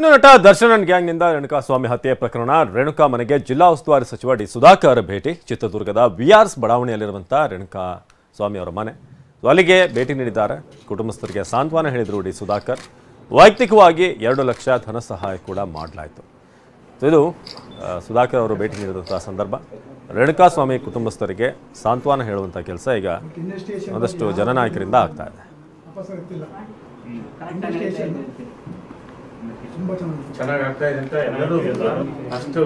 ಇನ್ನು ನಟ ದರ್ಶನ್ ಗ್ಯಾಂಗ್ನಿಂದ ರೇಣುಕಾಸ್ವಾಮಿ ಹತ್ಯೆ ಪ್ರಕರಣ ರೇಣುಕಾ ಮನೆಗೆ ಜಿಲ್ಲಾ ಉಸ್ತುವಾರಿ ಸಚಿವ ಡಿ ಸುಧಾಕರ್ ಭೇಟಿ. ಚಿತ್ರದುರ್ಗದ ವಿಆರ್ಸ್ ಬಡಾವಣೆಯಲ್ಲಿರುವಂತಹ ರೇಣುಕಾಸ್ವಾಮಿ ಅವರ ಮನೆ ಅಲ್ಲಿಗೆ ಭೇಟಿ ನೀಡಿದ್ದಾರೆ. ಕುಟುಂಬಸ್ಥರಿಗೆ ಸಾಂತ್ವನ ಹೇಳಿದರು ಡಿ ಸುಧಾಕರ್. ವೈಯಕ್ತಿಕವಾಗಿ 2 ಲಕ್ಷ ಧನ ಸಹಾಯ ಕೂಡ ಮಾಡಲಾಯಿತು. ಇದು ಸುಧಾಕರ್ ಅವರು ಭೇಟಿ ನೀಡಿದಂತಹ ಸಂದರ್ಭ. ರೇಣುಕಾಸ್ವಾಮಿ ಕುಟುಂಬಸ್ಥರಿಗೆ ಸಾಂತ್ವನ ಹೇಳುವಂಥ ಕೆಲಸ ಈಗ ಒಂದಷ್ಟು ಜನನಾಯಕರಿಂದ ಆಗ್ತಾ ಇದೆ. ಚೆನ್ನಾಗಿ ಆಗ್ತಾ ಇದೆ ಅಂತ ಎಲ್ಲರೂ ಅಷ್ಟು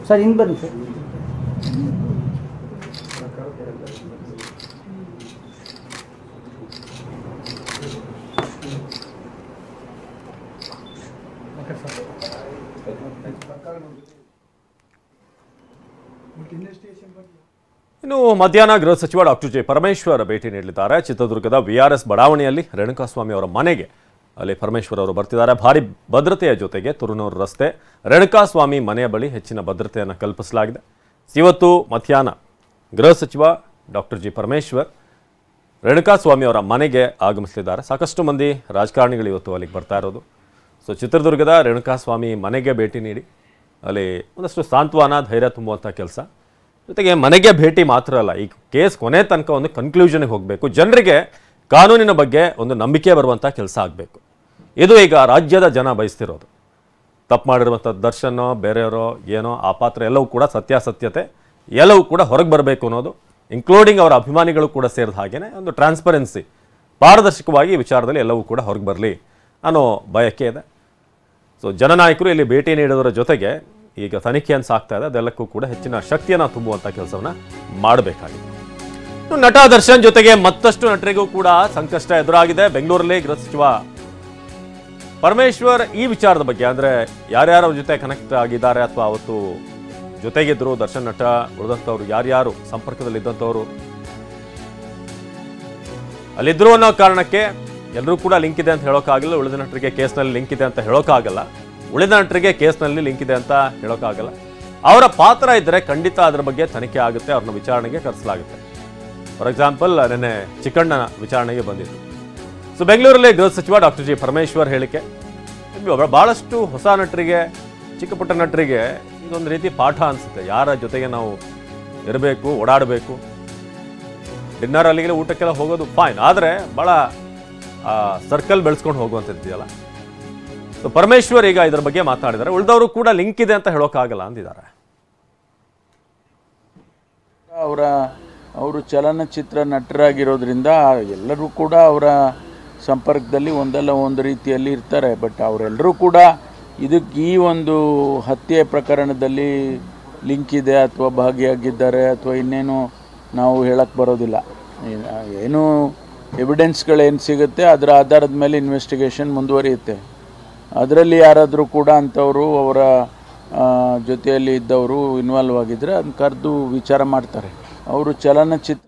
ಸರ್ ಹಿಂಗೆ ಬನ್ನಿ ಸರ್. ಇನ್ನು ಮಧ್ಯಾಹ್ನ ಗೃಹ ಸಚಿವ ಡಾಕ್ಟರ್ ಜಿ ಪರಮೇಶ್ವರ್ ಭೇಟಿ ನೀಡಲಿದ್ದಾರೆ. ಚಿತ್ರದುರ್ಗದ ವಿಆರ್ಎಸ್ ಬಡಾವಣೆಯಲ್ಲಿ ರೇಣುಕಾಸ್ವಾಮಿ ಅವರ ಮನೆಗೆ ಅಲ್ಲಿ ಪರಮೇಶ್ವರ್ ಅವರು ಬರ್ತಿದ್ದಾರೆ. ಭಾರಿ ಭದ್ರತೆಯ ಜೊತೆಗೆ ತುರುನೂರು ರಸ್ತೆ ರೇಣುಕಾಸ್ವಾಮಿ ಮನೆಯ ಬಳಿ ಹೆಚ್ಚಿನ ಭದ್ರತೆಯನ್ನು ಕಲ್ಪಿಸಲಾಗಿದೆ. ಇವತ್ತು ಮಧ್ಯಾಹ್ನ ಗೃಹ ಸಚಿವ ಡಾಕ್ಟರ್ ಜಿ ಪರಮೇಶ್ವರ್ ರೇಣುಕಾಸ್ವಾಮಿ ಅವರ ಮನೆಗೆ ಆಗಮಿಸಲಿದ್ದಾರೆ. ಸಾಕಷ್ಟು ಮಂದಿ ರಾಜಕಾರಣಿಗಳು ಇವತ್ತು ಅಲ್ಲಿಗೆ ಬರ್ತಾ ಇರೋದು. ಸೊ ಚಿತ್ರದುರ್ಗದ ರೇಣುಕಾಸ್ವಾಮಿ ಮನೆಗೆ ಭೇಟಿ ನೀಡಿ ಅಲ್ಲಿ ಒಂದಷ್ಟು ಸಾಂತ್ವನ ಧೈರ್ಯ ತುಂಬುವಂಥ ಕೆಲಸ, ಜೊತೆಗೆ ಮನೆಗೆ ಭೇಟಿ ಮಾತ್ರ ಅಲ್ಲ, ಈ ಕೇಸ್ ಕೊನೆ ತನಕ ಒಂದು ಕನ್ಕ್ಲೂಷನ್ಗೆ ಹೋಗಬೇಕು. ಜನರಿಗೆ ಕಾನೂನಿನ ಬಗ್ಗೆ ಒಂದು ನಂಬಿಕೆ ಬರುವಂಥ ಕೆಲಸ ಆಗಬೇಕು. ಇದು ಈಗ ರಾಜ್ಯದ ಜನ ಬಯಸ್ತಿರೋದು. ತಪ್ಪು ಮಾಡಿರುವಂಥ ದರ್ಶನೋ ಬೇರೆಯವರೋ ಏನೋ ಆ ಪಾತ್ರ ಎಲ್ಲವೂ ಕೂಡ ಸತ್ಯಾಸತ್ಯತೆ ಎಲ್ಲವೂ ಕೂಡ ಹೊರಗೆ ಬರಬೇಕು ಅನ್ನೋದು, ಇನ್ಕ್ಲೂಡಿಂಗ್ ಅವರ ಅಭಿಮಾನಿಗಳು ಕೂಡ ಸೇರಿದ ಹಾಗೇನೆ ಒಂದು ಟ್ರಾನ್ಸ್ಪರೆನ್ಸಿ, ಪಾರದರ್ಶಕವಾಗಿ ಈ ವಿಚಾರದಲ್ಲಿ ಎಲ್ಲವೂ ಕೂಡ ಹೊರಗೆ ಬರಲಿ ಅನ್ನೋ ಬಯಕೆ ಇದೆ. ಸೊ ಜನನಾಯಕರು ಇಲ್ಲಿ ಭೇಟಿ ನೀಡೋದರ ಜೊತೆಗೆ ಈಗ ತನಿಖೆಯನ್ನು ಸಾಕ್ತಾ ಇದೆ, ಅದೆಲ್ಲಕ್ಕೂ ಕೂಡ ಹೆಚ್ಚಿನ ಶಕ್ತಿಯನ್ನು ತುಂಬುವಂಥ ಕೆಲಸವನ್ನು ಮಾಡಬೇಕಾಗಿದೆ. ನಟ ದರ್ಶನ್ ಜೊತೆಗೆ ಮತ್ತಷ್ಟು ನಟರಿಗೂ ಕೂಡ ಸಂಕಷ್ಟ ಎದುರಾಗಿದೆ. ಬೆಂಗಳೂರಲ್ಲಿ ಗೃಹ ಸಚಿವ ಪರಮೇಶ್ವರ್ ಈ ವಿಚಾರದ ಬಗ್ಗೆ, ಅಂದರೆ ಯಾರ್ಯಾರ ಜೊತೆ ಕನೆಕ್ಟ್ ಆಗಿದ್ದಾರೆ ಅಥವಾ ಅವತ್ತು ಜೊತೆಗಿದ್ರು ದರ್ಶನ್ ನಟ ಉಳಿದಂಥವ್ರು ಯಾರ್ಯಾರು ಸಂಪರ್ಕದಲ್ಲಿದ್ದಂಥವ್ರು ಅಲ್ಲಿದ್ರು ಅನ್ನೋ ಕಾರಣಕ್ಕೆ ಎಲ್ಲರೂ ಕೂಡ ಲಿಂಕ್ ಇದೆ ಅಂತ ಹೇಳೋಕ್ಕಾಗಲ್ಲ. ಉಳಿದ ನಟರಿಗೆ ಕೇಸ್ನಲ್ಲಿ ಲಿಂಕ್ ಇದೆ ಅಂತ ಹೇಳೋಕ್ಕಾಗಲ್ಲ. ಉಳಿದ ನಟರಿಗೆ ಕೇಸ್ನಲ್ಲಿ ಲಿಂಕ್ ಇದೆ ಅಂತ ಹೇಳೋಕ್ಕಾಗಲ್ಲ. ಅವರ ಪಾತ್ರ ಇದ್ದರೆ ಖಂಡಿತ ಅದರ ಬಗ್ಗೆ ತನಿಖೆ ಆಗುತ್ತೆ, ಅವ್ರನ್ನ ವಿಚಾರಣೆಗೆ ಕರೆಸಲಾಗುತ್ತೆ. ಫಾರ್ ಎಕ್ಸಾಂಪಲ್ ನೆನ್ನೆ ಚಿಕ್ಕಣ್ಣ ವಿಚಾರಣೆಗೆ ಬಂದಿತ್ತು. ಸೊ ಬೆಂಗಳೂರಲ್ಲಿ ಗೃಹ ಸಚಿವ ಡಾಕ್ಟರ್ ಜಿ ಪರಮೇಶ್ವರ್ ಹೇಳಿಕೆ ಭಾಳಷ್ಟು ಹೊಸ ನಟರಿಗೆ, ಚಿಕ್ಕ ಪುಟ್ಟ ನಟರಿಗೆ ಇದೊಂದು ರೀತಿ ಪಾಠ ಅನಿಸುತ್ತೆ. ಯಾರ ಜೊತೆಗೆ ನಾವು ಇರಬೇಕು, ಓಡಾಡಬೇಕು, ಡಿನ್ನರ್ ಅಲ್ಲಿಗೆ ಊಟಕ್ಕೆಲ್ಲ ಹೋಗೋದು ಫೈನ್, ಆದರೆ ಭಾಳ ಸರ್ಕಲ್ ಬೆಳೆಸ್ಕೊಂಡು ಹೋಗುವಂಥದ್ದಿದೆಯಲ್ಲ. ಸೊ ಪರಮೇಶ್ವರ್ ಈಗ ಇದರ ಬಗ್ಗೆ ಮಾತಾಡಿದ್ದಾರೆ. ಉಳಿದವರು ಕೂಡ ಲಿಂಕ್ ಇದೆ ಅಂತ ಹೇಳೋಕ್ಕಾಗಲ್ಲ ಅಂದಿದ್ದಾರೆ. ಅವರು ಚಲನಚಿತ್ರ ನಟರಾಗಿರೋದ್ರಿಂದ ಎಲ್ಲರೂ ಕೂಡ ಅವರ ಸಂಪರ್ಕದಲ್ಲಿ ಒಂದಲ್ಲ ಒಂದು ರೀತಿಯಲ್ಲಿ ಇರ್ತಾರೆ. ಬಟ್ ಅವರೆಲ್ಲರೂ ಕೂಡ ಇದಕ್ಕೆ ಈ ಒಂದು ಹತ್ಯೆ ಪ್ರಕರಣದಲ್ಲಿ ಲಿಂಕ್ ಇದೆ ಅಥವಾ ಭಾಗಿಯಾಗಿದ್ದಾರೆ ಅಥವಾ ಇನ್ನೇನು ನಾವು ಹೇಳಕ್ಕೆ ಬರೋದಿಲ್ಲ. ಏನು ಎವಿಡೆನ್ಸ್ಗಳೇನು ಸಿಗುತ್ತೆ ಅದರ ಆಧಾರದ ಮೇಲೆ ಇನ್ವೆಸ್ಟಿಗೇಷನ್ ಮುಂದುವರಿಯುತ್ತೆ. ಅದರಲ್ಲಿ ಯಾರಾದರೂ ಕೂಡ ಅಂಥವರು ಅವರ ಜೊತೆಯಲ್ಲಿ ಇದ್ದವರು ಇನ್ವಾಲ್ವ್ ಆಗಿದ್ದರೆ ಅದನ್ನ ಕರೆದು ವಿಚಾರ ಮಾಡ್ತಾರೆ. ಅವರು ಚಲನಚಿತ್ರ